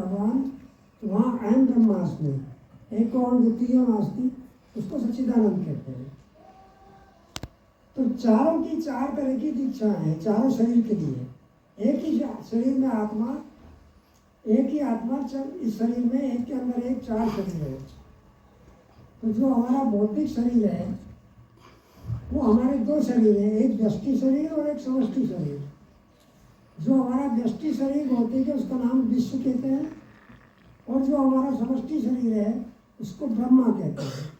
भगवान, तो वहाँ अहम ब्रह्मास्मि, एक और द्वितीय नास्ति, उसको सच्चिदानंद कहते हैं। तो चारों की चार तरह की दीक्षा है चारों शरीर के लिए। एक ही शरीर में आत्मा, एक ही आत्मा, इस शरीर में एक के अंदर एक चार शरीर है। तो जो हमारा भौतिक शरीर है वो हमारे दो शरीर है, एक व्यष्टि शरीर और एक समष्टि शरीर। जो हमारा व्यष्टि शरीर भौतिक है उसका नाम विश्व कहते हैं, और जो हमारा समष्टि शरीर है उसको ब्रह्मा कहते हैं।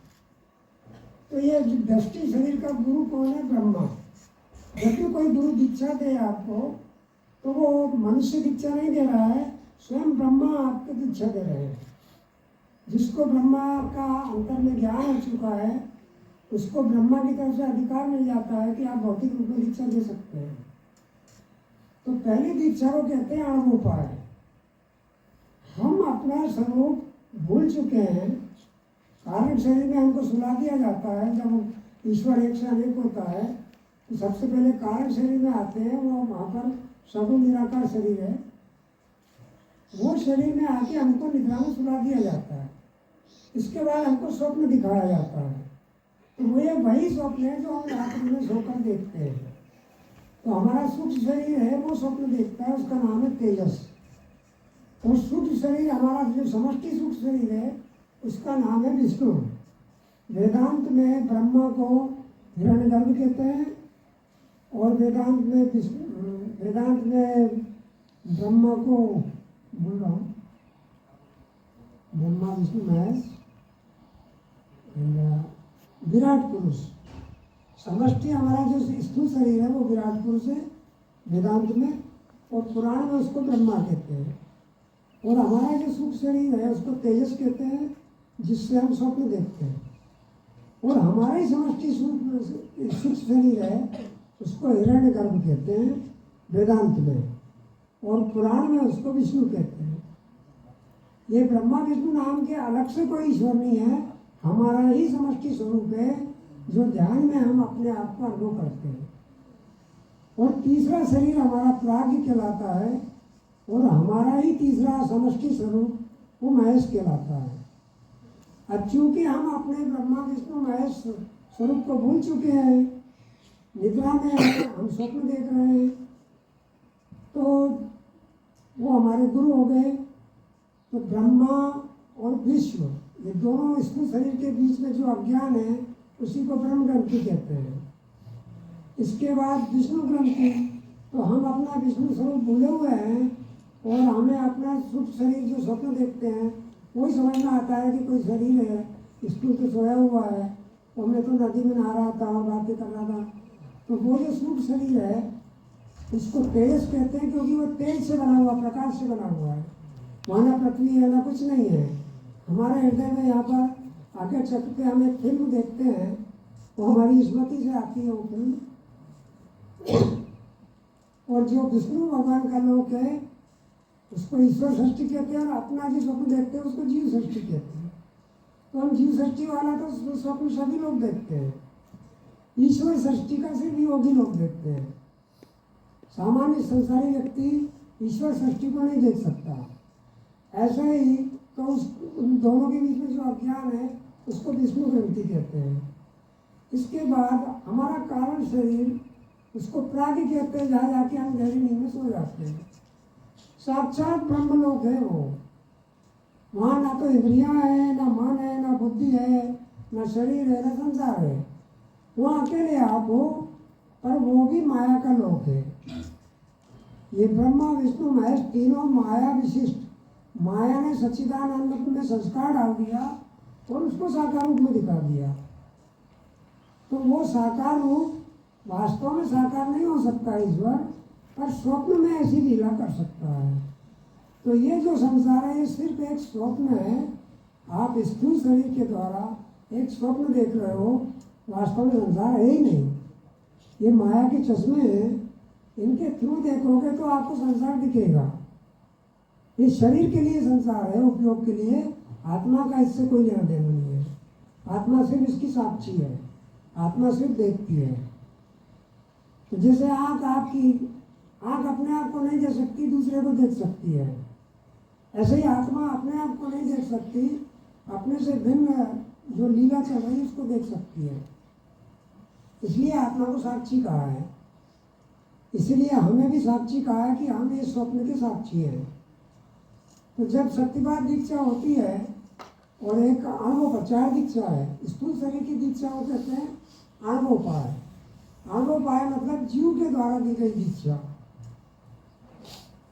तो ये व्यष्टि शरीर का गुरु कौन है? ब्रह्मा। जब भी कोई गुरु दीक्षा दे आपको तो वो मनुष्य दीक्षा नहीं दे रहा है, स्वयं ब्रह्मा आपको दीक्षा दे रहे हैं। जिसको ब्रह्मा का अंतर में ज्ञान हो चुका है उसको ब्रह्मा की तरफ से अधिकार मिल जाता है कि आप भौतिक रूप में दीक्षा दे सकते हैं। तो पहली दीक्षा को कहते हैं अणुपाय। हम अपना स्वरूप भूल चुके हैं। कारण शरीर में हमको सुला दिया जाता है, जब ईश्वर एक से अनेक होता है तो सबसे पहले कारण शरीर में आते हैं, वो वहाँ पर सगुण निराकार शरीर है। वो शरीर में आके हमको निद्रा में सुला दिया जाता है। इसके बाद हमको स्वप्न दिखाया जाता है। तो वो वही स्वप्न है जो हम रात्रि में सोकर देखते हैं। तो हमारा सूक्ष्म शरीर है वो स्वप्न देखता है, उसका नाम है तेजस। और सूक्ष्म शरीर हमारा जो समष्टि सूक्ष्म शरीर है उसका नाम है विष्णु। वेदांत में ब्रह्मा को हिरण्यगर्भ कहते हैं, और वेदांत में ब्रह्मा को बोल रहा हूँ, ब्रह्मा विष्णु महेश विराट पुरुष। समष्टि हमारा जो स्थूल शरीर है वो विराट पुरुष है वेदांत में, और पुराण में उसको ब्रह्मा कहते हैं। और हमारा जो सूक्ष्म शरीर है उसको तेजस कहते हैं, जिससे हम स्वप्न देखते हैं। और हमारा ही समष्टि सूक्ष्म शरीर है उसको हिरण्यगर्भ कहते हैं वेदांत में, और पुराण में उसको विष्णु कहते हैं। ये ब्रह्मा विष्णु नाम के अलग से कोई ईश्वर नहीं है, हमारा ही समष्टि स्वरूप है जो ध्यान में हम अपने आप को अनुभव करते हैं। और तीसरा शरीर हमारा प्राज्ञ कहलाता है, और हमारा ही तीसरा समष्टि स्वरूप वो महेश कहलाता है। अब चूंकि हम अपने ब्रह्मा विष्णु महेश स्वरूप को भूल चुके हैं, निद्रा में हम स्वप्न देख रहे हैं, तो वो हमारे गुरु हो गए। तो ब्रह्मा और विश्व ये दोनों स्थूल शरीर के बीच में जो अज्ञान है उसी को ब्रह्म ग्रंथि कहते हैं। इसके बाद विष्णु ग्रंथि, तो हम अपना विष्णु स्वरूप भूले हुए हैं, और हमें अपना सूक्ष्म शरीर जो स्वप्न देखते हैं वही समझ में आता है कि कोई शरीर है, स्थूल तो सोया हुआ है, और मैं तो नदी में नहा रहा था और बातें कर रहा था। तो वो जो सूक्ष्म शरीर है उसको तेज कहते हैं, क्योंकि वो तेज से बना हुआ, प्रकाश से बना हुआ है। वहाँ ना पृथ्वी है ना कुछ नहीं है। हमारे हृदय में यहाँ पर आगे छत पे हम एक फिल्म देखते हैं, वो हमारी स्मृति से आती है वो फिल्म। और जो विष्णु भगवान का लोक है उसको ईश्वर सृष्टि कहते हैं, और अपना जो स्वप्न देखते हैं उसको जीव सृष्टि कहते हैं। तो हम जीव सृष्टि वाला तो स्वप्न सभी लोग देखते हैं, ईश्वर सृष्टि का सिर्फ योगी लोग देखते हैं। सामान्य संसारी व्यक्ति ईश्वर सृष्टि को नहीं देख सकता। ऐसा ही तो उन दोनों के बीच में जो अज्ञान है उसको विष्णु ग्रंथि कहते हैं। इसके बाद हमारा कारण शरीर उसको प्राज्ञ कहते हैं, जहाँ जाके हम गहरी नींद में सो जाते हैं। साक्षात ब्रह्मलोक है वो। वहाँ ना तो इंद्रियां है, ना मन है, ना बुद्धि है, ना शरीर है, ना संसार है। वहाँ अकेले आप हो, पर वो भी माया का लोक है। ये ब्रह्मा विष्णु महेश तीनों माया विशिष्ट। माया ने सच्चिदानंद में संस्कार डाल दिया और उसको साकार रूप में दिखा दिया। तो वो साकार रूप वास्तव में साकार नहीं हो सकता ईश्वर, पर स्वप्न में ऐसी लीला कर सकता है। तो ये जो संसार है ये सिर्फ एक स्वप्न है। आप स्थूल शरीर के द्वारा एक स्वप्न देख रहे हो, वास्तव में संसार है ही नहीं। ये माया के चश्मे हैं, इनके थ्रू देखोगे तो आपको संसार दिखेगा। ये शरीर के लिए संसार है, उपयोग के लिए। आत्मा का इससे कोई लेना देना नहीं है। आत्मा सिर्फ इसकी साक्षी है, आत्मा सिर्फ देखती है। तो जैसे आँख, आपकी आँख अपने आप को नहीं देख सकती, दूसरे को देख सकती है। ऐसे ही आत्मा अपने आप को नहीं देख सकती, अपने से भिन्न जो लीला चल रही है उसको देख सकती है। इसलिए आत्मा को साक्षी कहा है। इसलिए हमें भी साक्षी कहा है कि हम ये स्वप्न के साक्षी हैं। तो जब शक्तिपात दीक्षा होती है और एक अनुभवोपाय दीक्षा है, स्थूल शरीर की दीक्षा को कहते हैं अनुभवोपाय। अनुभवोपाय मतलब जीव के द्वारा दी गई दीक्षा।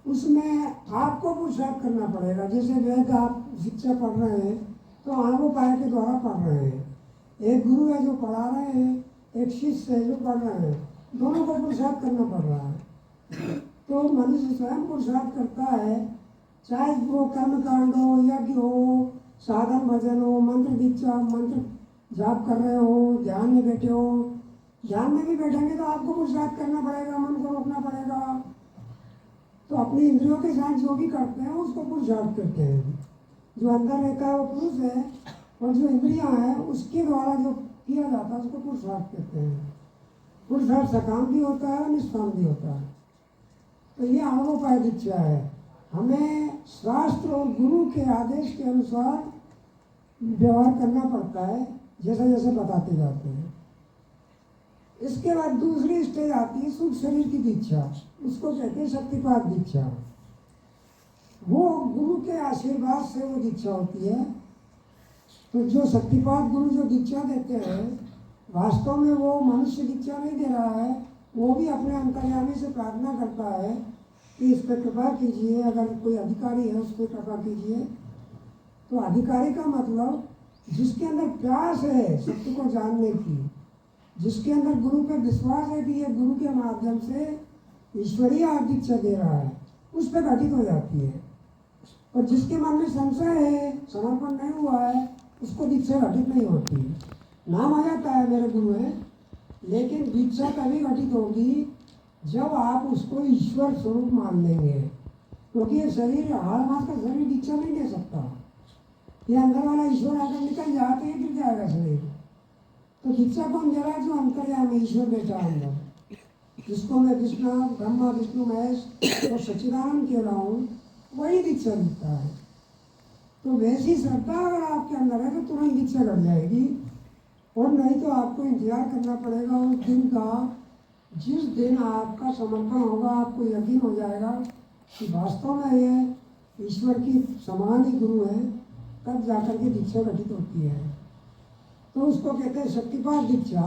उसमें आपको पुरुषार्थ करना पड़ेगा। जैसे वेद आप शिक्षा पढ़ रहे हैं तो अनुभवोपाय के द्वारा पढ़ रहे हैं। एक गुरु है जो पढ़ा रहे हैं, एक शिष्य है जो पढ़ रहे हैं, दोनों को पुरुषार्थ करना पड़ रहा है। तो मनुष्य स्वयं पुरुषार्थ करता है, चाहे वो कर्मकांड हो, यज्ञ हो, साधन भजन हो, मंत्र दीक्षा, मंत्र जाप कर रहे हो, ध्यान में बैठे हो। ध्यान में भी बैठेंगे तो आपको पुरुषार्थ करना पड़ेगा, मन को रोकना पड़ेगा। तो अपनी इंद्रियों के साथ जो भी करते हैं उसको पुरुषार्थ करते हैं। जो अंदर रहता है वो पुरुष है, और जो इंद्रियां हैं उसके द्वारा जो किया जाता है उसको पुरुषार्थ कहते हैं। पुरुषार्थ सकाम भी होता है और निष्काम भी होता है। तो ये अनुभवोपाय दीक्षा है। हमें शास्त्र और गुरु के आदेश के अनुसार व्यवहार करना पड़ता है, जैसे जैसे बताते जाते हैं। इसके बाद दूसरी स्टेज आती है सूक्ष्म शरीर की दीक्षा। उसको कहते हैं शक्तिपात दीक्षा। वो गुरु के आशीर्वाद से वो दीक्षा होती है। तो जो शक्तिपात गुरु जो दीक्षा देते हैं, वास्तव में वो मनुष्य दीक्षा नहीं दे रहा है, वो भी अपने अंतर्यामी से प्रार्थना करता है कि इस पर कृपा कीजिए, अगर कोई अधिकारी है उस पर कृपा कीजिए। तो अधिकारी का मतलब जिसके अंदर प्यास है सत्य को जानने की, जिसके अंदर गुरु पे विश्वास है कि ये गुरु के माध्यम से ईश्वरीय दीक्षा दे रहा है, उस पर घटित हो जाती है। और जिसके मन में संशय है, समर्पण नहीं हुआ है, उसको दीक्षा घटित नहीं होती। नाम आ जाता है मेरे गुरु है, लेकिन दीक्षा तभी घटित होगी जब आप उसको ईश्वर स्वरूप मान लेंगे। क्योंकि ये शरीर हार मास का शरीर दीक्षा नहीं दे सकता। ये अंदर वाला ईश्वर आकर निकल जाए तो ये गिर जाएगा शरीर। तो दीक्षा कौन दे रहा है? जो अंतर्यामी ईश्वर बैठा अंदर, जिसको मैं विष्णु ब्रह्मा विष्णु महेश और सच्चिदानंद कह रहा हूँ, वही दीक्षा देता है। तो वैसी श्रद्धा अगर आपके अंदर है तो तुरंत दीक्षा घट जाएगी। और नहीं तो आपको इंतजार करना पड़ेगा उस दिन का, जिस दिन आपका समर्पण होगा, आपको यकीन हो जाएगा कि वास्तव में ये ईश्वर की समान ही गुरु है, तब जाकर के दीक्षा घटित होती है। तो उसको कहते हैं शक्तिपात दीक्षा।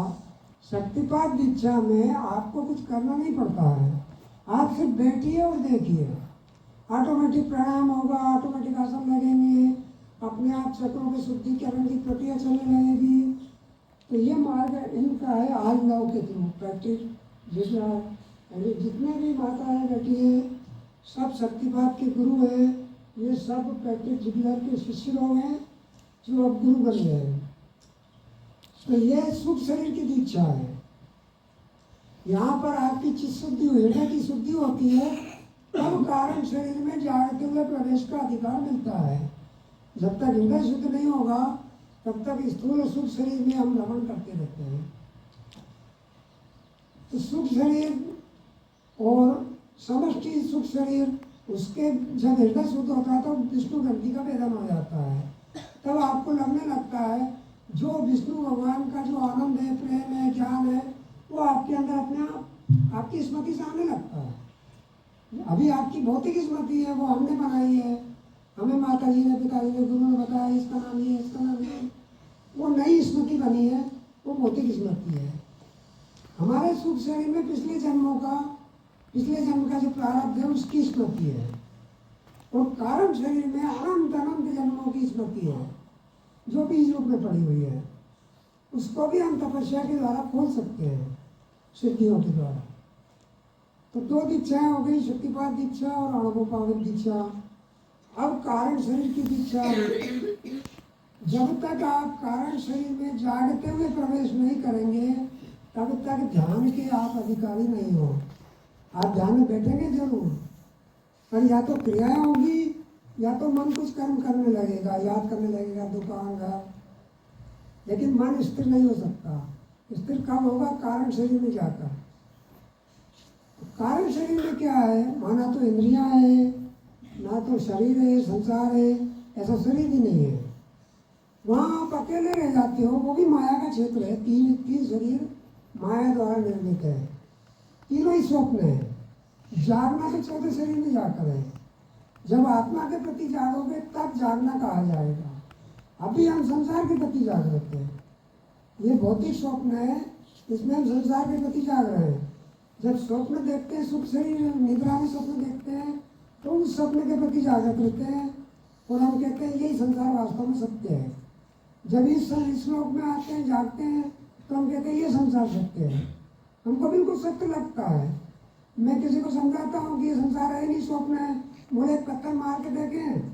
शक्तिपात दीक्षा में आपको कुछ करना नहीं पड़ता है, आप सिर्फ बैठिए और देखिए। ऑटोमेटिक प्राणायाम होगा, ऑटोमेटिक आसन लगेंगे, अपने आप चक्रों के शुद्धिकरण की प्रक्रिया चलने लगेगी। तो ये मार्ग इनका है आज लव के थ्रू प्रैक्टिस। जितने भी माताएं बैठी हैं सब शक्तिपात के गुरु हैं। ये सब प्रैक्टिस जिग्लर के शिष्य लोग हैं जो अब गुरु बन गए हैं। तो ये सूक्ष्म शरीर की दीक्षा है। यहाँ पर आपकी चित्त शुद्धि, हृदय की शुद्धि होती है, तब कारण शरीर में जागते हुए प्रवेश का अधिकार मिलता है। जब तक हृदय शुद्ध नहीं होगा तब तक स्थूल और सूक्ष्म शरीर में हम रमण करते रहते हैं। तो सूक्ष्म शरीर और समष्टि सूक्ष्म शरीर, उसके जब हृदय शुद्ध होता है तो विष्णु ग्रंथि का भेदन हो जाता है। तब आपको लगने लगता है जो विष्णु भगवान का जो आनंद है, प्रेम है, ज्ञान है, वो आपके अंदर अपने आप आपकी स्मृति से आने लगता है। अभी आपकी भौतिक स्मृति है वो हमने बनाई है, हमें माता जी ने, पिताजी ने, गुरु ने बताया इसका नाम ये, इसका नाम ये। वो नई स्मृति बनी है, वो भौतिक स्मृति है। हमारे सूक्ष्म शरीर में पिछले जन्म का जो प्रारब्ध है उसकी स्मृति है। और कारण शरीर में अनंत अनंत जन्मों की स्मृति है जो बीज रूप में पड़ी हुई है। उसको भी हम तपस्या के द्वारा खोल सकते हैं, सिद्धियों के द्वारा। तो दो दीक्षाएं हो गई, शक्तिपात दीक्षा और अनुभवोपाय दीक्षा। अब कारण शरीर की दीक्षा। जब तक आप कारण शरीर में जागते हुए प्रवेश नहीं करेंगे तब तक ध्यान के आप अधिकारी नहीं हो। आप ध्यान में बैठेंगे जरूर, पर या तो क्रियाएं होगी या तो मन कुछ कर्म करने लगेगा, याद करने लगेगा दुकान घर, लेकिन मन स्थिर नहीं हो सकता। स्थिर कब होगा? कारण शरीर में जाकर। तो कारण शरीर में क्या है? माना तो इंद्रियां हैं, ना तो शरीर है, संसार है, ऐसा शरीर ही नहीं है। वहाँ आप अकेले रह जाते हो, वो भी माया का क्षेत्र है। तीन तीन शरीर माया द्वारा निर्मित है, तीनों ही स्वप्न है। जागना तो चौथे शरीर में जाकर है। जब आत्मा के प्रति जागोगे तब जागना कहा जाएगा। अभी हम संसार के प्रति जागृत हैं। ये भौतिक स्वप्न है, इसमें हम संसार के प्रति जाग रहे हैं। जब स्वप्न देखते हैं, सुख शरीर निद्रा में स्वप्न देखते हैं, तो उस स्वप्न के प्रति जागृत रहते हैं और हम कहते हैं यही संसार वास्तव में सत्य है। जब इस श्लोक में आते हैं, जागते हैं, तो हम कहते हैं ये संसार सत्य है। हमको बिल्कुल सत्य लगता है। मैं किसी को समझाता हूँ कि ये संसार है नहीं, स्वप्न है, बोले पत्थर मार के देखें।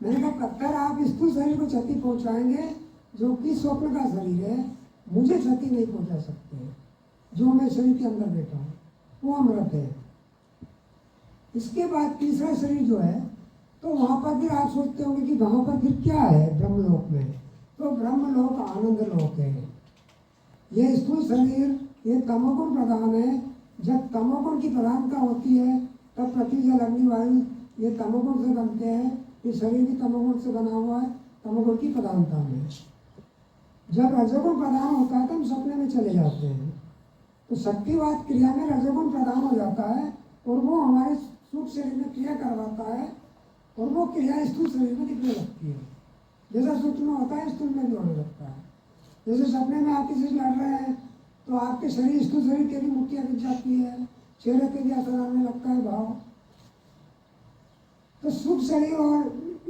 मैंने कहा पत्थर आप स्थूल शरीर को क्षति पहुँचाएंगे जो कि स्वप्न का शरीर है, मुझे क्षति नहीं पहुँचा सकते। जो मैं शरीर के अंदर बैठा हूँ वो अमृत है। इसके बाद तीसरा शरीर जो है, तो वहाँ पर फिर आप सोचते होंगे कि वहाँ पर फिर क्या है ब्रह्मलोक में। तो ब्रह्मलोक आनंद लोक है। ये स्थूल शरीर ये तमोगुण प्रधान है। जब तमोगुण की प्रधानता होती है तब पृथ्वी जल अग्नि वायु ये तमोगुण से बनते हैं। ये शरीर भी तमोगुण से बना हुआ है, तमोगुण की प्रधानता में। जब रजोगुण प्रधान होता है तो हम सपने में चले जाते हैं। तो शक्तिवाद क्रिया में रजोगुण प्रधान हो जाता है और वो हमारे सूक्ष्म शरीर में क्रिया करवाता है और वो क्रिया स्थूल शरीर में दिखने लगती है। जैसा सूक्ष्म में होता है स्थूल में भी होने लगता है। जैसे सपने में आप किसी से लड़ रहे हैं तो आपके शरीर स्थूल शरीर के भी मुट्ठियाँ दिख जाती है, चेहरे पे भी असर आने लगता है भाव। तो सूक्ष्म शरीर और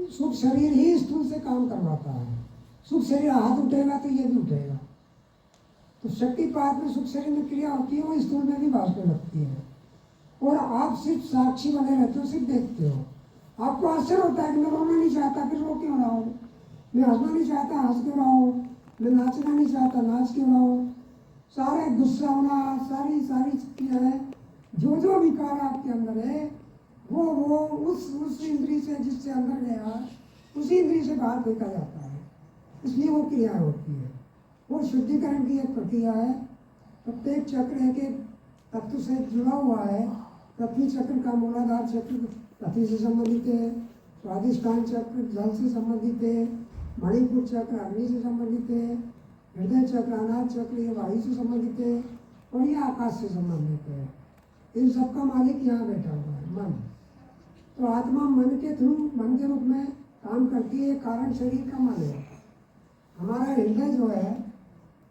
सूक्ष्म शरीर ही स्थूल से काम करवाता है। सूक्ष्म शरीर हाथ उठेगा तो ये भी उठेगा। तो शक्तिपात में सूक्ष्म शरीर में क्रिया होती है, वो स्थूल में भी भाषने लगती है। और आप सिर्फ साक्षी बने रहते हो, सिर्फ देखते हो। आपको आश्चर्य होता है कि मैं रोना नहीं चाहता, फिर रो क्यों रहा हूँ? मैं हंसना नहीं चाहता, हंस क्यों रहा हूँ? मैं नाचना नहीं चाहता, नाच क्यों रहा हूँ? सारे गुस्सा होना, सारी क्रियाएं, जो जो विकार आपके अंदर है वो उस इंद्री से जिससे अंदर गया उसी इंद्री से बाहर फेंका जाता है। इसलिए वो क्रिया होती है। वो शुद्धिकरण की एक प्रक्रिया है। प्रत्येक चक्र एक एक तत्व से जुड़ा हुआ है। पृथ्वी चक्र का मूलाधार चक्र पृथ्वी से संबंधित है, स्वादिष्ठान चक्र जल से संबंधित है, मणिपुर चक्र अग्नि से संबंधित है, हृदय चक्र अनाज चक्र ये वायु से संबंधित है और ये आकाश से संबंधित है। इन सबका मालिक यहाँ बैठा हुआ है मन। तो आत्मा मन के थ्रू, मन के रूप में काम करती है। कारण शरीर का मन है। हमारा हृदय जो है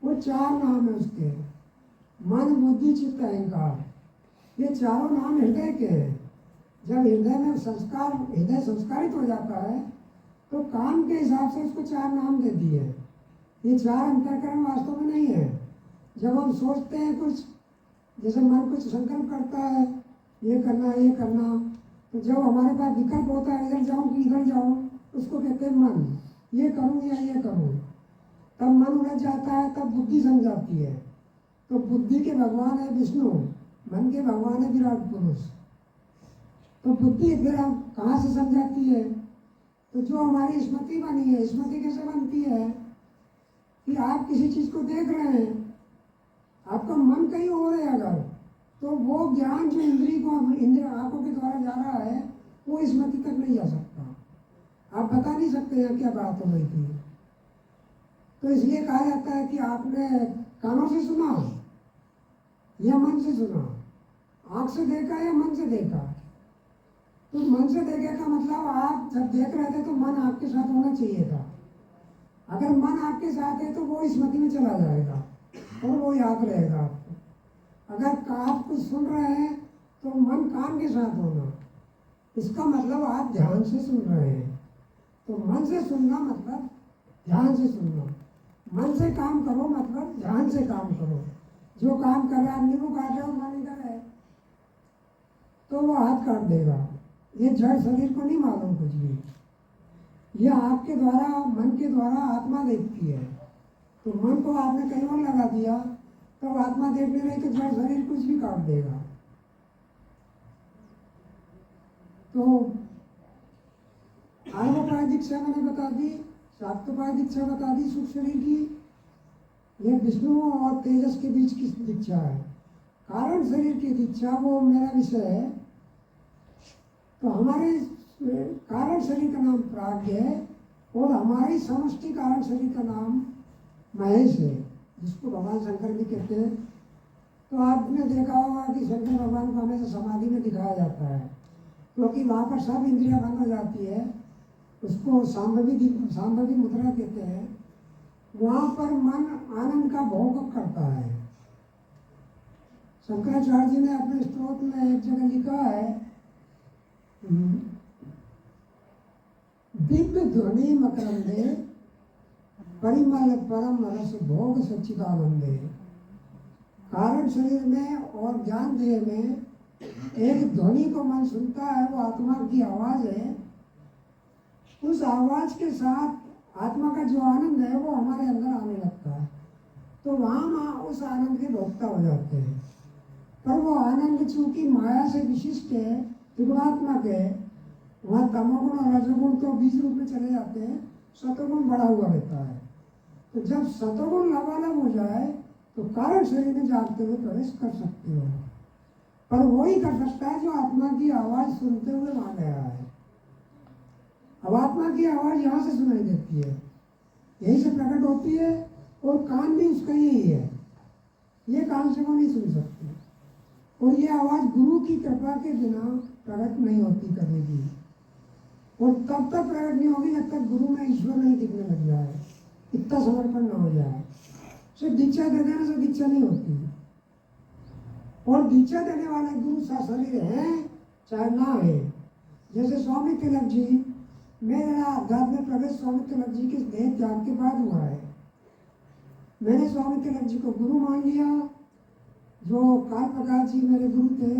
वो चार नाम है उसके, मन बुद्धि चित्त अहंकार। ये चारों नाम हृदय के हैं। जब हृदय में संस्कार, हृदय संस्कारित हो जाता है तो काम के हिसाब से उसको चार नाम दे दिए। ये चार अंतःकरण वास्तव में नहीं है। जब हम सोचते हैं कुछ, जैसे मन कुछ संकल्प करता है ये करना ये करना, तो जब हमारे पास विकल्प होता है इधर जाऊँ कि इधर जाऊँ, उसको कहते हैं मन। ये करूँ या ये करूँ, तब मन उलझ जाता है, तब बुद्धि समझाती है। तो बुद्धि के भगवान है विष्णु, मन के भगवान है विराट पुरुष। तो बुद्धि फिर हम कहाँ से समझाती है? तो जो हमारी स्मृति बनी है, स्मृति कैसे बनती है कि आप किसी चीज़ को देख रहे हैं, आपका मन कहीं और है अगर, तो वो ज्ञान जो इंद्रिय आंखों के द्वारा जा रहा है वो स्मृति तक नहीं जा सकता। आप बता नहीं सकते हैं क्या बात हो रही थी। तो इसलिए कहा जाता है कि आपने कानों से सुना या मन से सुना, आँख से देखा या मन से देखा। तो मन से देखे का मतलब आप जब देख रहे थे तो मन आपके साथ होना चाहिए था। अगर मन आपके साथ है तो वो स्मृति में चला जाएगा और वो याद रहेगा आपको। अगर आप कुछ सुन रहे हैं तो मन कान के साथ होना, इसका मतलब आप ध्यान से सुन रहे हैं। तो मन से सुनना मतलब ध्यान से सुनना। मन से काम करो मतलब ध्यान से काम करो। जो काम कर रहा है, नींबू काट रहे हो, मन इधर है तो वो हाथ काट देगा। ये जड़ शरीर को नहीं मालूम कुछ भी। यह आपके द्वारा, मन के द्वारा आत्मा देखती है। तो मन को आपने कहीं और लगा दिया तो आत्मा देखने रही तो जड़ शरीर कुछ भी काट देगा। तो आर्मोपाय दीक्षा मैंने बता दी, शाक्तोपाय दीक्षा बता दी सूक्ष्म शरीर की। यह विष्णु और तेजस के बीच की दीक्षा है। कारण शरीर की दीक्षा वो मेरा विषय है। तो हमारे कारण शरीर का नाम प्राज्ञ है और हमारी समष्टि कारण शरीर का नाम महेश है, जिसको भगवान शंकर भी कहते हैं। तो आपने देखा होगा कि शंकर भगवान को हमेशा समाधि में दिखाया जाता है, क्योंकि वहाँ पर सब इंद्रियां बंद हो जाती है। उसको सांभवी मुद्रा कहते हैं। वहाँ पर मन आनंद का भोग करता है। शंकराचार्य जी ने अपने स्तोत्र में एक जगह लिखा है, दिव्य ध्वनि मकरंदे परिमल परम रस भोग सच्चिदानंदे। कारण शरीर में और ज्ञान देह में एक ध्वनि को मन सुनता है, वो आत्मा की आवाज है। उस आवाज के साथ आत्मा का जो आनंद है वो हमारे अंदर आने लगता है, तो वहाँ उस आनंद के भोक्ता हो जाते हैं। पर वो आनंद चूंकि माया से विशिष्ट है, त्रिगुणात्मक है, वहाँ तमोगुण और रजोगुण तो बीज रूप में चले जाते हैं, सतोगुण बड़ा हुआ रहता है। तो जब सतोगुण लबालब हो जाए तो कारण शरीर में जागते हुए प्रवेश कर सकते हो। पर वही कर सकता है जो आत्मा की आवाज सुनते हुए वहां गया है। अब आत्मा की आवाज यहाँ से सुनाई देती है, यहीं से प्रकट होती है, और कान भी उसका यही है। ये कान से वो नहीं सुन सकती, और ये आवाज गुरु की कृपा के बिना प्रकट नहीं होती कभी भी। और तब तक प्रकट नहीं होगी जब तक गुरु में ईश्वर नहीं दिखने लग जाए, इतना समर्पण न हो जाए। सिर्फ दीक्षा दे देने से दीक्षा नहीं होती, और दीक्षा देने वाले गुरु सशरीर है चाहे ना है। जैसे स्वामी तिलक जी, मेरा आध्यात्मिक प्रवेश स्वामी तिलक जी के देह त्याग के बाद हुआ है। मैंने स्वामी तिलक जी को गुरु मान लिया। जो काल प्रकाश जी मेरे गुरु थे,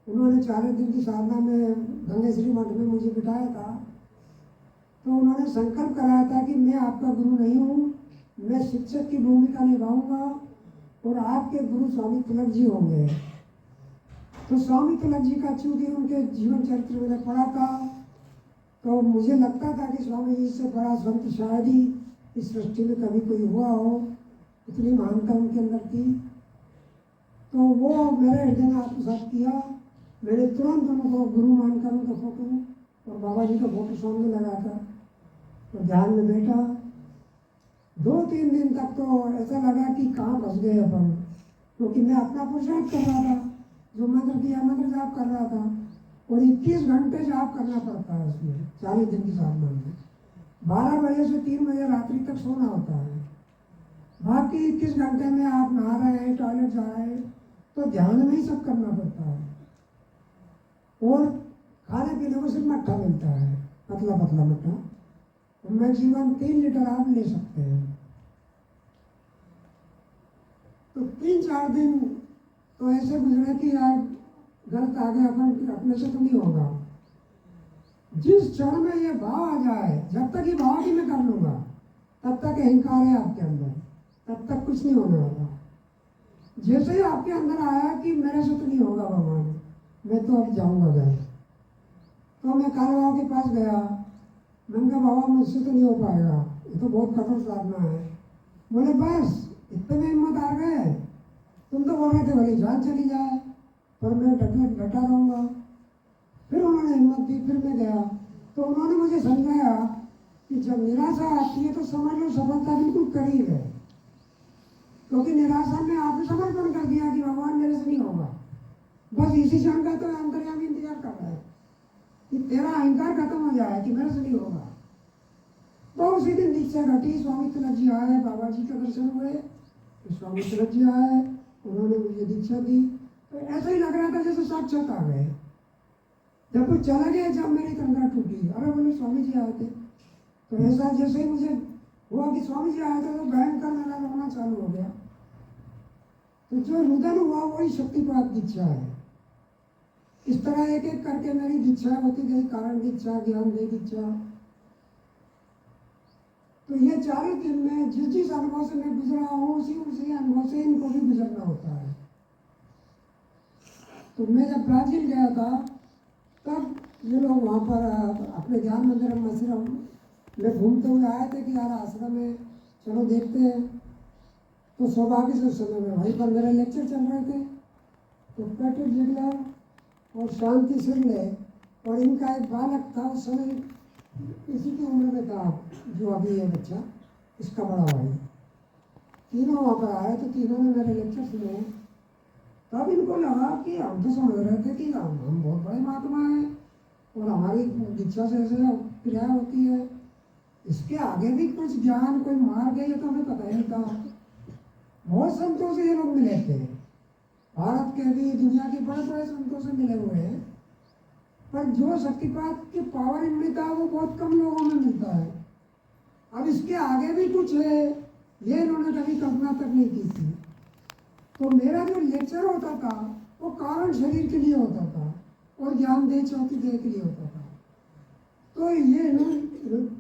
उन्होंने 40 दिन की साधना में गंगेश्वरी मठ में मुझे बिठाया था। तो उन्होंने संकल्प कराया था कि मैं आपका गुरु नहीं हूँ, मैं शिक्षक की भूमिका निभाऊंगा और आपके गुरु स्वामी तिलक जी होंगे। तो स्वामी तिलक जी का चूंकि उनके जीवन चरित्र मैंने पढ़ा था, तो मुझे लगता था कि स्वामी जी से बड़ा संत शायद ही इस सृष्टि में कभी कोई हुआ हो, इतनी महानता उनके अंदर थी। तो वो मेरे हृदय ने आत्मसात किया। मैंने तुरंत उनको गुरु मानकर उनका फोटो और बाबा जी का फोटो सामने लगा था, तो ध्यान में बैठा। 2-3 दिन तक तो ऐसा लगा कि कहाँ फंस गए अपन, क्योंकि मैं अपना पुरुषार्थ कर रहा था, जो मंत्र किया मंत्र जाप कर रहा था, और 21 घंटे जाप करना पड़ता है उसमें 40 दिन की साधना में। 12 बजे से 3 बजे रात्रि तक सोना होता है। बाकी 21 घंटे में आप नहा रहे हैं, टॉयलेट जा रहे हैं, तो ध्यान में ही सब करना पड़ता है। और खाने पीने को सिर्फ मट्ठा मिलता है, पतला पतला मट्ठा। मैक्सिमम 3 लीटर आप ले सकते हैं। तो 3-4 दिन तो ऐसे गुजरे कि यार गलत आ गया, अपन अपने से तो नहीं होगा। जिस क्षण में ये भाव आ जाए, जब तक ये भाव कि मैं कर लूंगा, तब तक अहंकार है आपके अंदर, तब तक कुछ नहीं होने वाला। जैसे ही आपके अंदर आया कि मेरे से तो नहीं होगा भगवान, मैं तो अब जाऊंगा घर, तो मैं काल बाबा के पास गया। मैंने कहा बाबा मुझसे तो नहीं हो पाएगा, ये तो बहुत कठोर साधना है। बोले बस इतने में हिम्मत आ गए, तुम तो बोल रहे थे भले जान चली जाए, पर मैं डटा रहूँगा। फिर उन्होंने हिम्मत दी, फिर मैं गया। तो उन्होंने मुझे समझाया कि जब निराशा आती है तो समझ लो सफलता बिल्कुल करीब है, क्योंकि निराशा में आपने समर्पण कर दिया कि भगवान मेरे से नहीं होगा। बस इसी क्षण का तो अंतर्यामी इंतजार कर रहा है कि तेरा अहंकार खत्म हो जाए कि मेरे से नहीं होगा। तो उसी दिन दीक्षा घटी, स्वामी तिलक जी आए, बाबा जी के दर्शन हुए, तो स्वामी तिलक जी आए, उन्होंने मुझे दीक्षा दी। तो ऐसा ही लग रहा था जैसे साक्षात आ गए। जब वो चला गया, जब मेरी तंद्रा टूटी, अरे बोले स्वामी जी आए थे। तो ऐसा जैसे ही मुझे हुआ कि स्वामी जी आए थे, तो भयंकर मेरा रोना चालू हो गया। तो जो रुदन हुआ वही शक्तिपात दीक्षा है। इस तरह एक एक करके मेरी दीक्षा होती गई, कारण दीक्षा, ज्ञान दे दीक्षा। तो ये 40 दिन में जिस जिस अनुभव से मैं गुजरा हूँ, उसी अनुभव से इनको भी गुजरना होता है। तो मैं जब ब्राजील गया था, तब ये लोग वहाँ पर अपने ज्ञान मंदिर आश्रम में घूमते हुए आए थे कि यार आश्रम में चलो देखते हैं। तो सौभाग्य से उस समय में वहीं पर मेरे लेक्चर चल रहे थे। तो पैट्रिक जिगलर और शांति सिरले और इनका एक बालक था, उस समय इसी की उम्र में था जो अभी है बच्चा, इसका बड़ा भाई। तीनों वहाँ पर आए तो तीनों ने मेरे लेक्चर सुने। तब इनको लगा कि हम तो समझ रहे थे कि हम बहुत बड़े महात्मा हैं और हमारी दीक्षा से ऐसे क्रिया होती है, इसके आगे भी कुछ ज्ञान कोई मार्ग है, ये तो हमें पता ही नहीं था। बहुत संतों से ये लोग मिले थे, भारत के भी, दुनिया के बड़े बड़े संतों से मिले हुए हैं, पर जो शक्तिपात की पावर इनमें था वो बहुत कम लोगों में मिलता है। अब इसके आगे भी कुछ है, ये इन्होंने कभी कल्पना तक नहीं की थी। तो मेरा जो लेक्चर होता था वो कारण शरीर के लिए होता था और ज्ञान देह चौथी देह के लिए होता था। तो ये इन्होंने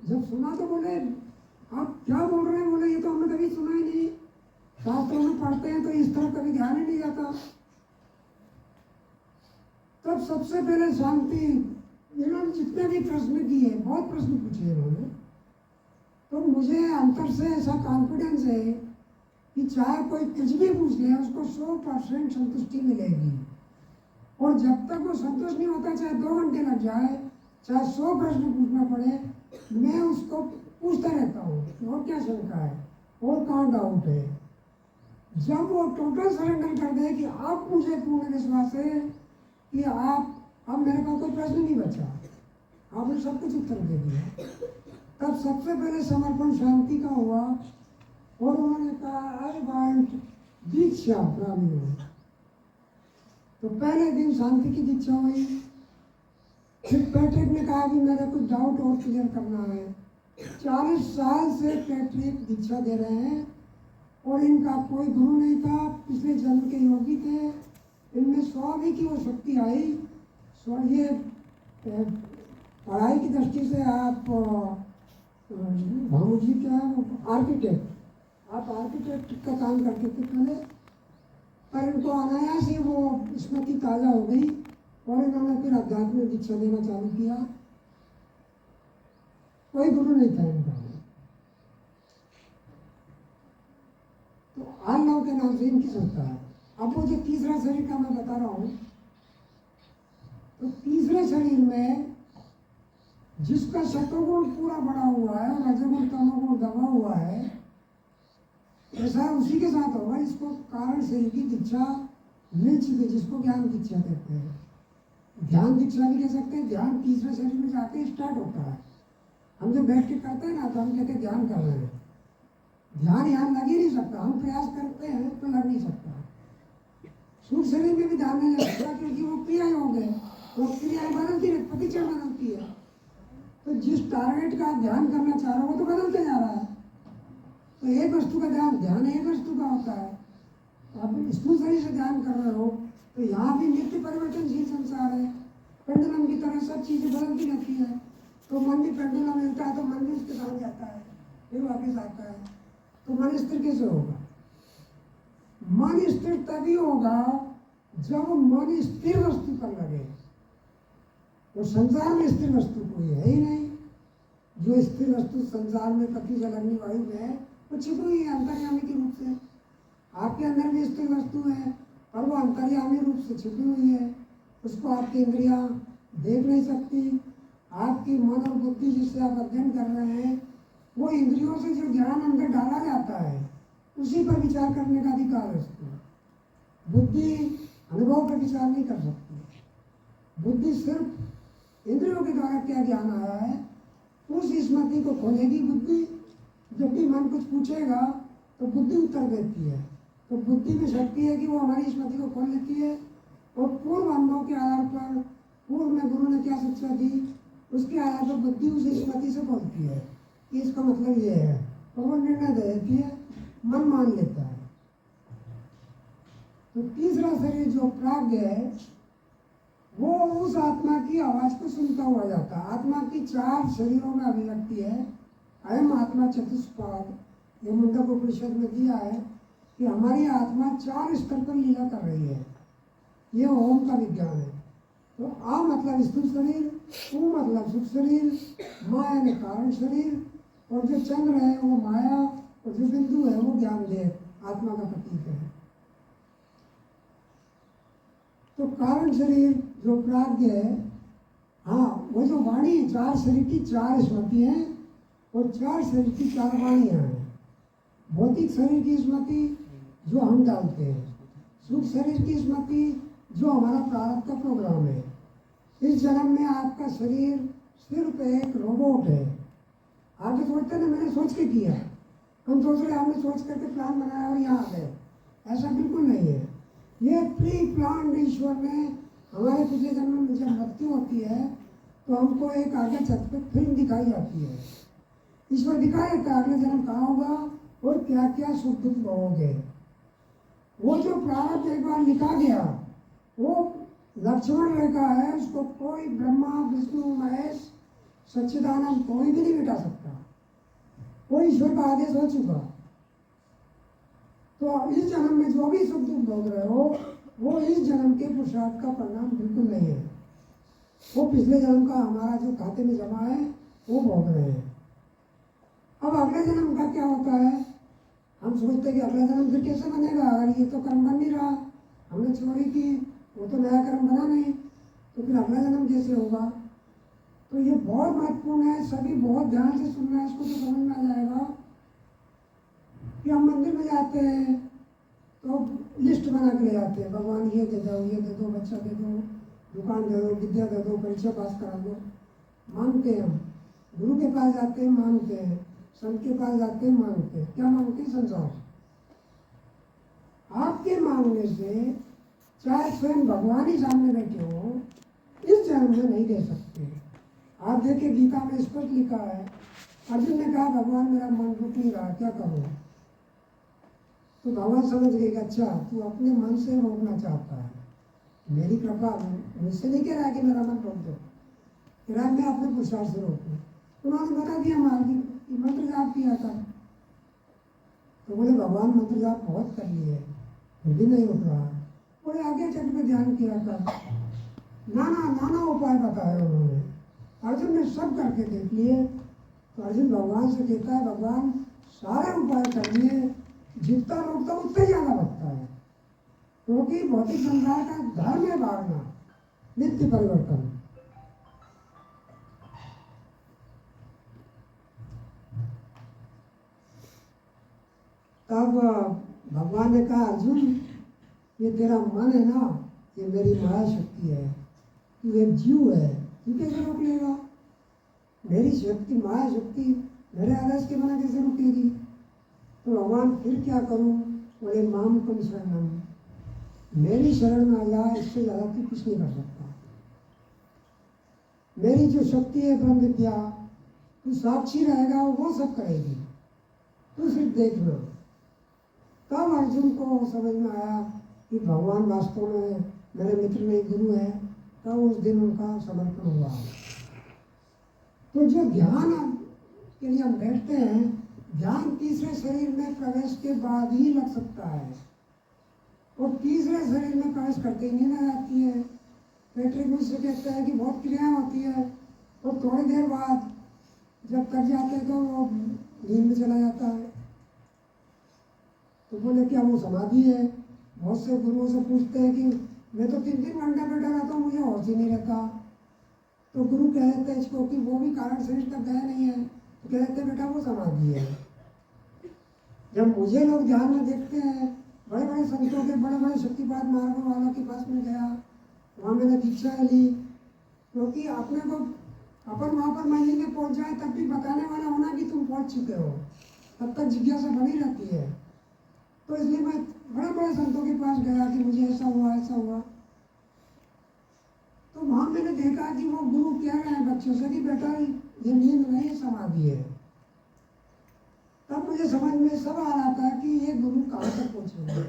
जब सुना तो बोले आप क्या बोल रहे हैं? बोले ये तो हमने कभी सुना ही नहीं, शास्त्रों में पढ़ते हैं तो इस तरह कभी ध्यान ही नहीं जाता। तब सबसे पहले शांति, इन्होंने जितने भी प्रश्न किए, बहुत प्रश्न पूछे इन्होंने, तो मुझे अंतर से ऐसा कॉन्फिडेंस है कि चाहे कोई कुछ भी पूछ ले उसको 100% संतुष्टि मिलेगी। और जब तक वो संतुष्ट नहीं होता, चाहे 2 घंटे लग जाए, चाहे 100 प्रश्न पूछना पड़े, मैं उसको पूछता रहता हूँ और क्या शंका है और कहाँ डाउट है। जब वो टोटल सरेंडर कर दे कि आप मुझे पूर्ण विश्वास है कि आप, अब मेरे पास कोई प्रश्न नहीं बचा, आपने सब कुछ उत्तर दे दिया, तब सबसे पहले समर्पण शांति का हुआ और उन्होंने कहा आई वांट दीक्षा ब्राह्मण। तो पहले दिन शांति की दीक्षा हुई। फिर पैट्रिक ने कहा कि मेरा कुछ डाउट और क्लियर करना है। 40 साल से पैट्रिक दीक्षा दे रहे हैं और इनका कोई गुरु नहीं था, पिछले जन्म के योगी थे। इनमें स्वामी की वो शक्ति आई। ये पढ़ाई की दृष्टि से आप भाऊ जी क्या आर्किटेक्ट, आप आर्किटेक्ट का काम करते थे पहले, पर इनको अनायास ही वो स्मृति ताज़ा हो गई और इन्होंने फिर अध्यात्म दीक्षा देना चालू किया। कोई गुरु नहीं था इनका, तो आल्लाह के नाम से इनकी संस्था है। अब वो जो तीसरा शरीर का मैं बता रहा हूँ, तो तीसरे शरीर में जिसका सतोगुण पूरा बढ़ा हुआ है और रजोगुण तमोगुण दबा हुआ है, ऐसा उसी के साथ होगा इसको कारण शरीर की दीक्षा मिल चुकी, जिसको ज्ञान दीक्षा कहते हैं। ध्यान दीक्षा भी कह सकते हैं। ध्यान तीसरे शरीर में जाके स्टार्ट होता है। हम जो बैठ के करते हैं ना, तो हम कहते हैं ध्यान कर रहे हैं। ध्यान यहाँ लग ही नहीं सकता, हम प्रयास करते हैं तो लग नहीं सकता। सूक्ष्म शरीर में भी ध्यान नहीं लग सकता, क्योंकि वो क्रिया योग है, वो क्रियाएं बदलती है, प्रतिचरण बदलती है। तो जिस टारगेट का ध्यान करना चाह रहे हो वो तो बदलते जा रहा है। तो एक वस्तु का ध्यान एक वस्तु का होता है। आप स्थूल शरीर से ध्यान कर रहे हो तो यहाँ भी नित्य परिवर्तनशील संसार है, पेंडुलम की तरह सब चीजें बदलती रहती है। तो मन भी पेंडुलम मिलता है तो मन भी उसके साथ जाता है, फिर वापस आता है। तो मन स्थिर कैसे होगा? मन स्थिर तभी होगा जब मन स्थिर वस्तु पर लगे। और संसार में स्थिर वस्तु कोई है ही नहीं। जो स्थिर वस्तु संसार में पृथ्वी जल अग्नि वायु में है वो छिपी हुई है अंतर्यामी के रूप से। आपके अंदर भी स्थिर वस्तु है और वो अंतर्यामी रूप से छिपी हुई है। उसको आपकी इंद्रियां देख नहीं सकती। आपकी मन और बुद्धि जिससे आप अध्ययन कर रहे हैं, वो इंद्रियों से जो ज्ञान अंदर डाला जाता है उसी पर विचार करने का अधिकार है उसको। बुद्धि अनुभव पर विचार नहीं कर सकती। बुद्धि सिर्फ इंद्रियों के द्वारा क्या ज्ञान आया है उस स्मृति को खोलेगी बुद्धि। जब भी मन कुछ पूछेगा तो बुद्धि उत्तर देती है। तो बुद्धि में शक्ति है कि वो हमारी स्मृति को खोल लेती है और पूर्व अनुभव के आधार पर, पूर्व में गुरु ने क्या शिक्षा दी उसके आधार पर बुद्धि उस स्मृति से बोलती है कि इसका मतलब ये है, और वो निर्णय दे देती है, मन मान लेता है। तो तीसरा शरीर जो प्राज्ञ है वो उस आत्मा की आवाज को सुनता हुआ जाता है। आत्मा की 4 शरीरों में अभिव्यक्ति है। अयम आत्मा चतुष्पाद, ये मुंडक उपनिषद में दिया है कि हमारी आत्मा 4 स्तर पर लीला कर रही है। ये ओम का विज्ञान है। तो आ मतलब स्थूल शरीर, ऊ मतलब सूक्ष्म शरीर, मा यानी कारण शरीर, और जो चंद्र है वो माया, और जो बिंदु है वो ज्ञान देव, आत्मा का प्रतीक है। तो कारण शरीर जो प्राज्ञ है, हाँ, वो जो वाणी, 4 शरीर की 4 स्मृति हैं और 4 शरीर की 4 वाणियाँ हैं। भौतिक शरीर की स्मृति जो हम डालते हैं, सुख शरीर की स्मृति जो हमारा प्रारब्ध का प्रोग्राम है। इस जन्म में आपका शरीर सिर्फ एक रोबोट है। आप तो सोचते ना मैंने सोच के किया, हम सोच रहे आपने सोच करके प्लान बनाया और यहाँ आ गए, ऐसा बिल्कुल नहीं है। ये प्री प्लान ईश्वर ने हमारे पिछले जन्म में जब मृत्यु होती है तो हमको एक आगे छत पे फिल्म दिखाई जाती है। ईश्वर दिखाया जाता है अगले जन्म कहाँ होगा और क्या क्या सुख दुख भोगोगे। वो जो प्रारब्ध एक बार लिखा गया वो लक्ष्मण रेखा है, उसको कोई ब्रह्मा विष्णु महेश सच्चिदानंद कोई भी नहीं मिटा सकता। वो ईश्वर का आदेश हो चुका। तो इस जन्म में जो भी सुख दुख भोग रहे हो वो इस जन्म के पुरुषार्थ का परिणाम बिल्कुल नहीं है। वो पिछले जन्म का हमारा जो खाते में जमा है वो भोग रहे हैं। अब अगले जन्म का क्या होता है, हम सोचते हैं कि अगला जन्म फिर कैसे बनेगा, अगर ये तो कर्म बन नहीं रहा, हमने चोरी की, वो तो नया कर्म बना नहीं, तो फिर अगला जन्म कैसे होगा। तो ये बहुत महत्वपूर्ण है, सभी बहुत ध्यान से सुनना है, इसको तो समझ में आ जाएगा कि हम मंदिर में जाते हैं तो लिस्ट बना के ले जाते हैं, भगवान ये दे दो, बच्चा दे दो, दुकान दे दो, विद्या दे दो, परीक्षा पास करा दो। मांगते हैं हम, गुरु के पास जाते हैं मांगते हैं, संत के पास जाते हैं मांगते हैं। क्या मांगते हैं, संसार। आपके मांगने से चाहे स्वयं भगवान ही सामने बैठे हो इस जन्म में नहीं दे सकते। आप देखिए गीता में स्पष्ट लिखा है, अर्जुन ने कहा भगवान मेरा मन रुक नहीं रहा, क्या करूँ। तो भगवान समझ गए कि अच्छा तू अपने मन से रोकना चाहता है, मेरी कृपा मुझसे नहीं कह रहा है कि मेरा मन रोक दो, कह रहा है मैं अपने पुरुषार्थ से रोकूँ। उन्होंने बता दिया मार्गी मंत्र जाप किया था। तो बोले भगवान मंत्र जाप बहुत कर लिए फिर भी नहीं रुक रहा। बोले आगे चल पे ध्यान किया था, नाना उपाय बताए उन्होंने, अर्जुन ने सब करके देख लिए। तो अर्जुन भगवान से कहता है भगवान सारे उपाय कर लिए, जितना रोकता उतना ज़्यादा बचता है, क्योंकि भौतिक संसार का धर्म है भागना, नित्य परिवर्तन। तब भगवान ने कहा अर्जुन ये तेरा मन है ना, ये मेरी माया शक्ति है, तू एक जीव है, तू कैसे रोक लेगा। मेरी शक्ति माया शक्ति मेरे आदेश के बिना कैसे रुकेगी। तो भगवान फिर क्या करूं, बोले माम कम शरणम, मेरी शरण में आ जा, इससे ज़्यादा तू कुछ नहीं कर सकता। मेरी जो शक्ति है ब्रह्म विद्या, तू साक्षी रहेगा वो सब करेगी, तू सिर्फ देखना। तब अर्जुन को समझ में आया कि भगवान वास्तव में मेरे मित्र नहीं गुरु है। तब उस दिन उनका समर्पण हुआ। तो जो ध्यान के लिए हम बैठते हैं, ध्यान तीसरे शरीर में प्रवेश के बाद ही लग सकता है, और तीसरे शरीर में प्रवेश करते ही नींद आ जाती है। पैट्रिक मिश्र कहते हैं कि बहुत क्रियाएं होती है और थोड़ी देर बाद जब थक जाते हैं तो वो नींद में चला जाता है। तो बोले क्या वो समाधि है। बहुत से गुरुओं से पूछते हैं कि मैं तो 3-3 घंटे बैठा रहता हूँ, मुझे होश ही नहीं रहता। तो गुरु कहते हैं इसको कि वो भी कारण शरीर तक गया नहीं है, तो कहते हैं बेटा वो समाधि है। जब मुझे लोग ध्यान में देखते हैं, बड़े बड़े संतों के, बड़े बड़े शक्तिपात मार्ग वालों के पास में गया, वहाँ मैंने दीक्षा ली, क्योंकि अपने को अपन वहाँ पर मंजिल में पहुँच जाए तब भी बताने वाला होना कि तुम पहुँच चुके हो, तब तक जिज्ञासा बनी रहती है। तो इसलिए मैं बड़े बड़े संतों के पास गया कि मुझे ऐसा हुआ ऐसा हुआ। तो वहाँ मैंने देखा कि वो गुरु कह रहे हैं बच्चों से कि बेटा ये नींद नहीं समाधि है। तब मुझे समझ में सब आ रहा था कि ये गुरु कहाँ तक पहुँचे।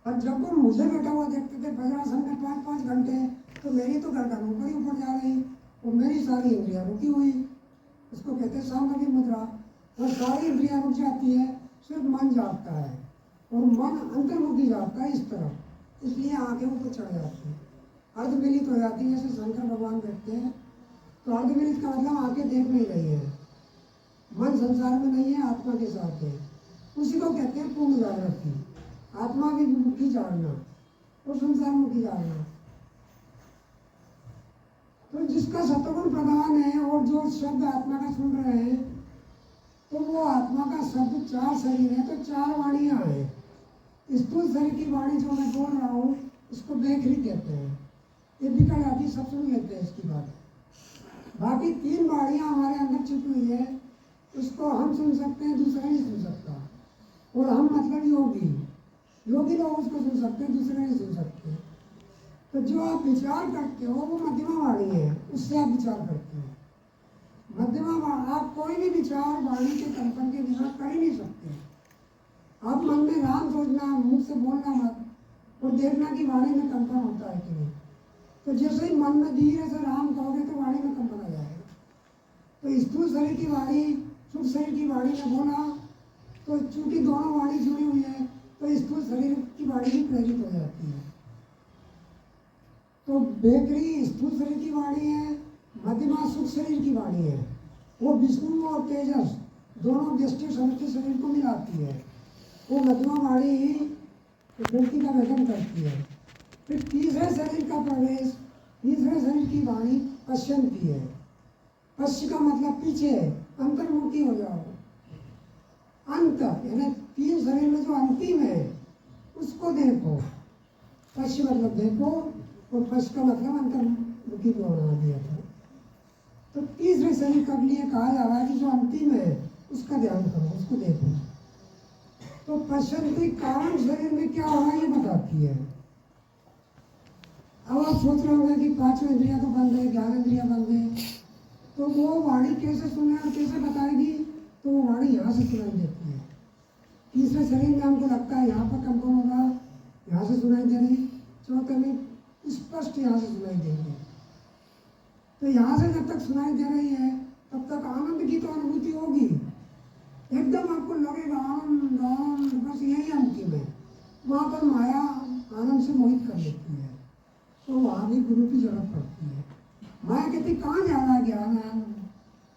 और जब वो मुझे बैठा हुआ देखते थे वज्रासन में 5-5 घंटे, तो मेरी तो गर्दन ऊपर ही ऊपर जा रही और मेरी सारी इंद्रियाँ रुकी हुई। उसको कहते हैं सांभवी मुद्रा। और सारी इंद्रियाँ रुक जाती है, सिर्फ मन जागता है और मन अंतर्मुखी जाता है इस तरफ, इसलिए आंखें ऊपर चढ़ जाती हैं, अर्धमिलित हो जाती है। जैसे शंकर भगवान बैठते हैं तो अर्धमिलित का मतलब आंखें देख नहीं रही है, मन संसार में नहीं है, आत्मा के साथ है। उसी को कहते हैं पूर्ण जागृति। आत्मा भी मुखी जागना और संसार मुखी जागना। तो जिसका सत्वगुण प्रधान है और जो शब्द आत्मा का सुन रहे हैं, तो वो आत्मा का शब्द 4 शरीर है, तो 4 वाणियाँ हैं। स्थूल शरीर की वाणी जो मैं बोल रहा हूँ इसको बेखरी कहते हैं। ये बिकट आदि सब सुन लेते हैं इसकी बात। बाकी 3 वाणियाँ हमारे अंदर छिपी हुई है, उसको हम सुन सकते हैं, दूसरा नहीं सुन सकता। और हम मतलब योगी लोग उसको सुन सकते हैं, दूसरे नहीं सुन सकते। तो जो आप विचार करते हो वो मध्यमा वाणी है, उससे आप विचार करते हो। मध्यमा आप कोई भी विचार वाणी के कंपन के बिना कर ही नहीं सकते। आप मन में राम सोचना, मुंह से बोलना मत, और देखना कि वाणी में कंपन होता है कि नहीं। तो जैसे ही मन में धीरे से राम कहोगे तो वाणी में कंपन आ जाएगा। तो स्थूल शरीर की वाणी सूक्ष्म शरीर की वाणी में बोला, तो चूंकि दोनों वाणी जुड़ी हुई है तो स्थूल शरीर की वाणी भी प्रेरित हो जाती है। तो बेकरी स्थूल शरीर की वाणी है, मध्यमा सूक्ष्म शरीर की वाणी है। वो विष्णु और तेजस दोनों व्यष्टि समष्टि शरीर को मिलाती है। वो मध्यमा वाणी ही प्रकृति का वेदन करती है। फिर तीसरे शरीर का प्रवेश, तीसरे शरीर की वाणी पश्यंती है। पश्य का मतलब पीछे, अंतर्मुखी हो जाओ। अंत यानी 3 शरीर में जो अंतिम है उसको देखो। पश्य मतलब देखो, और पश्य का मतलब अंतर्मुखी को बना दिया था। तो तीसरे शरीर के लिए कहा जा रहा है कि जो अंतिम है उसका ध्यान करो, उसको देखो। तो पश्यंती कारण शरीर में क्या हो रहा है ये बताती है। अब आप सोच रहे होंगे कि 5 इंद्रियां तो बंद है, 11 इंद्रियां बंद है, तो वो वाणी कैसे सुने और कैसे बताएगी? तो वो वाणी यहाँ से सुनाई देती है। तीसरे शरीर में हमको लगता है यहाँ पर कंपन होगा, यहाँ से सुनाई दे रही। चौथे में स्पष्ट यहाँ से सुनाई देगी। तो यहाँ से जब तक सुनाई दे रही है तब तक आनंद की तो अनुभूति होगी। एकदम आपको लगेगा आनंद आनंद, बस यही अंतिम है। वहाँ पर माया आनंद से मोहित कर लेती है, तो वहाँ भी गुरु की जरूरत पड़ती है। माया कहती कहाँ जाना है ज्ञान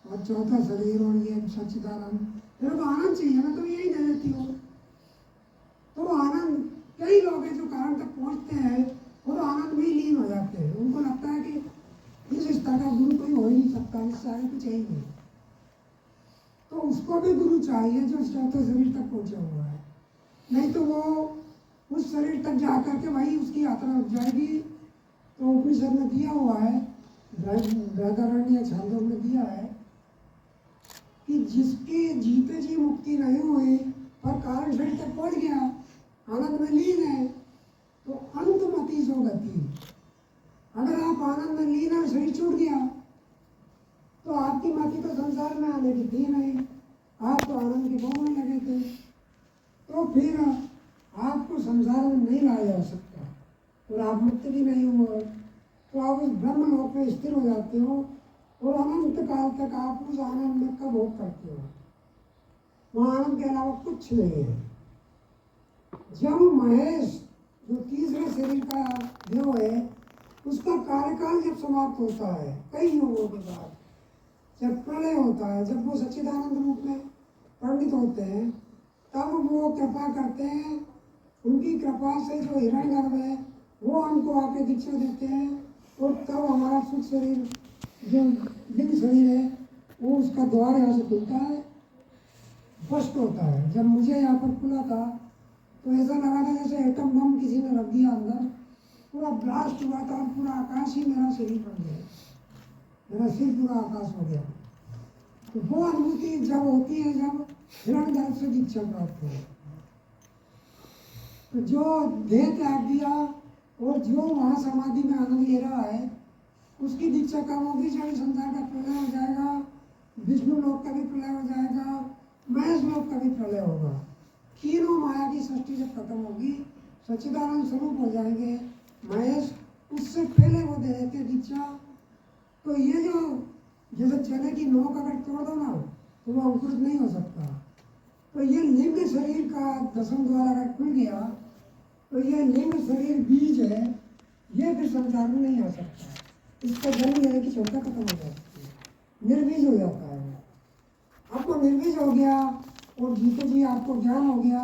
और चौथा शरीर और ये सच्चिदानंद, मेरे को आनंद चाहिए ना, तो यही दे देती हो। तो आनंद, कई लोग हैं जो कारण तक पहुँचते हैं और आनंद में ही लीन हो जाते हैं। उनको लगता है कि इस स्तर का गुरु कोई हो ही नहीं सकता, इससे आगे कुछ है ही नहीं। तो उसको भी गुरु चाहिए जो चौथे शरीर तक पहुँचा हुआ है, नहीं तो वो उस शरीर तक जा करके वही उसकी यात्रा रुक जाएगी। तो उपनिषद में दिया हुआ है, बृहदारण्यक छांदोग्य में दिया है कि जिसकी जीते जी मुक्ति नहीं हुई पर कारण शरीर तक पहुंच गया, आनंद में लीन है, तो अंतमति सो गति। अगर आप आनंद में लीन है, शरीर छूट गया, तो आपकी मति तो संसार में आने की थी नहीं, आप तो आनंद के भोग में लगे थे। तो फिर आपको संसार में नहीं लाया जा सकता और आप मुक्त भी नहीं हुए। तो आप उस ब्रह्म लोक में स्थिर हो जाते हो और अनंत काल तक आप उस आनंद में का भोग करते हो। वहाँ आनंद के अलावा कुछ नहीं है। जब महेश जो तीसरे शरीर का देव है, उसका कार्यकाल जब समाप्त होता है कई युगों के बाद, जब प्रलय होता है, जब वो सच्चिदानंद रूप में पंडित होते हैं, तब वो कृपा करते हैं। उनकी कृपा से जो हिरण्यगर्भ है वो हमको आके दीक्षा देते हैं, और तब हमारा सुख शरीर जो लिंग शरीर है वो उसका द्वार यहाँ से खुलता है, स्पष्ट होता है। जब मुझे यहाँ पर खुला था तो ऐसा लगा था जैसे एटम बम किसी ने रख दिया अंदर, पूरा ब्लास्ट हुआ था, पूरा आकाश ही मेरा शरीर बन गया, मेरा सिर पूरा आकाश हो गया। तो वो अनुभूति जब होती है जब हिरण्यगर्भ से दीक्षा प्राप्त हो। तो जो देह त्याग दिया और जो वहाँ समाधि में आनंद ले रहा है उसकी दीक्षा कब होगी? जब संसार का प्रलय हो जाएगा, विष्णु लोक का भी प्रलय हो जाएगा, महेश लोक का भी प्रलय होगा। तीनों माया की सृष्टि जब खत्म होगी, सच्चिदानंद स्वरूप हो जाएंगे महेश। उससे पहले वो दे देते दीक्षा। तो ये जो जैसे चने की नोक अगर तोड़ दो ना तो वो अंकुरित नहीं हो सकता। तो ये लिंग शरीर का 10वें द्वार अगर खुल गया तो ये लिंग शरीर बीज है, ये फिर संसार में नहीं आ सकता। इसका जन्म लेने की क्षमता खत्म हो जाती है, निर्बीज हो जाता है। आपको निर्बीज हो गया और जीते जी आपको ज्ञान हो गया,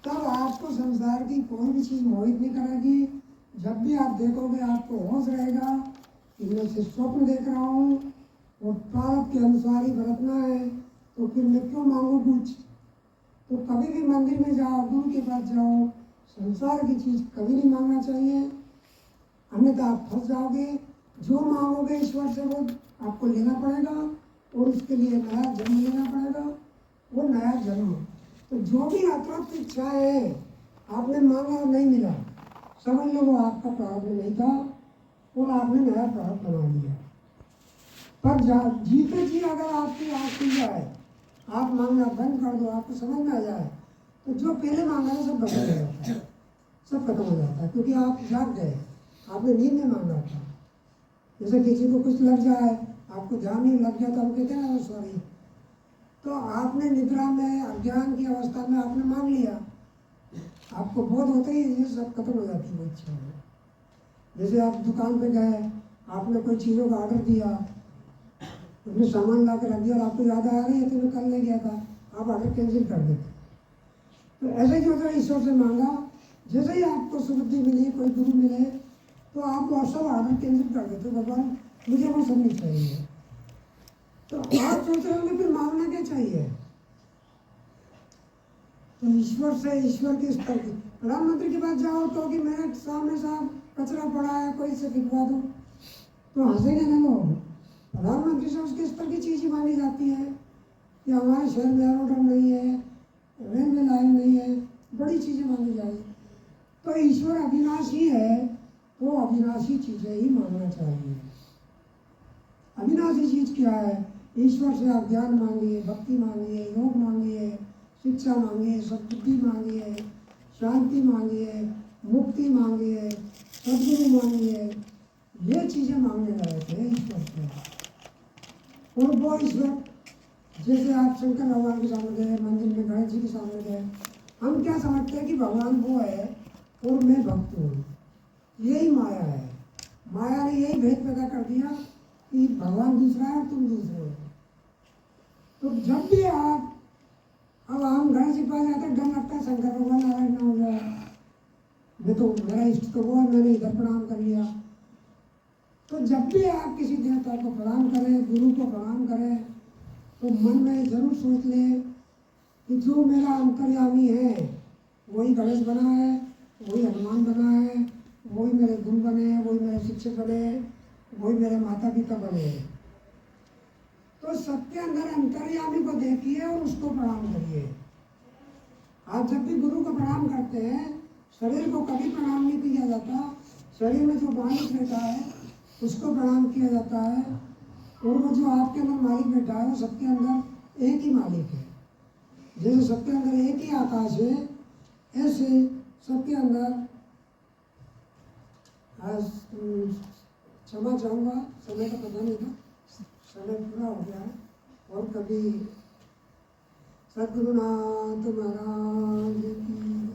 तब आपको संसार की कोई भी चीज़ मोहित नहीं करेगी। जब भी आप देखोगे आपको होश रहेगा इनमें से स्वप्न देख रहा हूँ और प्रारब्ध के अनुसार ही बरतना है, तो फिर मैं क्यों मांगू कुछ। तो कभी भी मंदिर में जाओ, गुरु के पास जाओ, संसार की चीज़ कभी नहीं मांगना चाहिए, अन्यथा आप फंस जाओगे। जो मांगोगे ईश्वर से वो आपको लेना पड़ेगा और उसके लिए नया जन्म लेना पड़ेगा, वो नया जन्म। तो जो भी अतृप्त इच्छा है आपने मांगा और नहीं मिला, समझ लो वो आपका प्रारब्ध नहीं था और आपने नया प्रारब्ध बना लिया। पर जीते जी अगर आपकी आँख खुल जाए, आप मांगना बंद कर दो, आपको समझ में आ जाए, तो जो पहले मांगा है सब बदल जाता है, सब खत्म हो जाता है, क्योंकि आप जाग गए, आपने नींद में मांगा था। जैसे किसी को कुछ लग जाए, आपको ध्यान नहीं लग गया तो हम कहते हैं ना सॉरी, तो आपने निद्रा में अज्ञान की अवस्था में आपने मांग लिया, आपको बोध होते ही ये सब खत्म हो जाती है इच्छा में। जैसे आप दुकान पे गए, आपने कोई चीज़ों का ऑर्डर दिया, उसमें सामान ला के रख दिया और आपको याद आ रही है तो मैं कल ले गया था, आप ऑर्डर कैंसिल कर देते। तो ऐसे ही होता है, ईश्वर से मांगा, जैसे ही आपको सुबुद्धि मिली, कोई गुरु मिले, तो आप वो सब ऑर्डर कैंसिल कर देते, भगवान मुझे वो सब नहीं चाहिए। तो आप सोच रहे होंगे फिर मांगना क्या चाहिए। तो ईश्वर से, ईश्वर के स्तर की, प्रधानमंत्री के पास जाओ तो कि मेरे सामने साहब कचरा पड़ा है, कोई से फिकवा दो, तो हंसेंगे ना लोग। प्रधानमंत्री से उसके स्तर की चीज़ ही मांगी जाती है कि हमारे शहर में एरोड्रम नहीं है, रेलवे लाइन नहीं है, बड़ी चीज़ें मांगी जाएगी। तो ईश्वर अविनाशी है, तो अविनाशी चीज़ें ही मांगना चाहिए। अविनाशी चीज़ क्या है। ईश्वर से आप ज्ञान मांगिए, भक्ति मांगिए, योग मांगिए, शिक्षा मांगिए, सद्बुद्धि मांगिए, शांति मांगिए, मुक्ति मांगिए, सद्गुरु मांगिए, ये चीज़ें मांगने लायक है ईश्वर से। और वो ईश्वर, जैसे आप शंकर भगवान के सामने गए, मंदिर में गणेश जी के सामने गए, हम क्या समझते हैं कि भगवान वो है और मैं भक्त हूँ, यही माया है। माया ने यही भेद पैदा कर दिया कि भगवान दूसरा है और तुम दूसरे हो। तो जब भी आप, अब हम गणेश जी के पास जाते डर लगता है शंकर भगवान नारायण ना हो जाए, मैं तो मेरा इष्ट तो वो है, मैंने इधर प्रणाम कर लिया। तो जब भी आप किसी देवता को प्रणाम करें, गुरु को प्रणाम करें, तो मन में जरूर सोच लें कि जो मेरा अंतर्यामी है वही गणेश बना है, वही हनुमान बना है, वही मेरे गुरु बने हैं, वही मेरे शिक्षक बने हैं, वही मेरे माता पिता बने हैं। तो सबके अंदर अंतर्यामी को देखिए और उसको प्रणाम करिए। आप जब भी गुरु को प्रणाम करते हैं, शरीर को कभी प्रणाम नहीं किया जाता, शरीर में जो मालिक बैठा है उसको प्रणाम किया जाता है। और वो जो आपके अंदर मालिक बैठा है वो सबके अंदर एक ही मालिक है। जैसे सबके अंदर एक ही आकाश है, ऐसे सबके अंदर, क्षमा चाहूँगा, समय का पता नहीं था, समय पूरा हो गया है। और कभी सद्गुरुनाथ महाराज की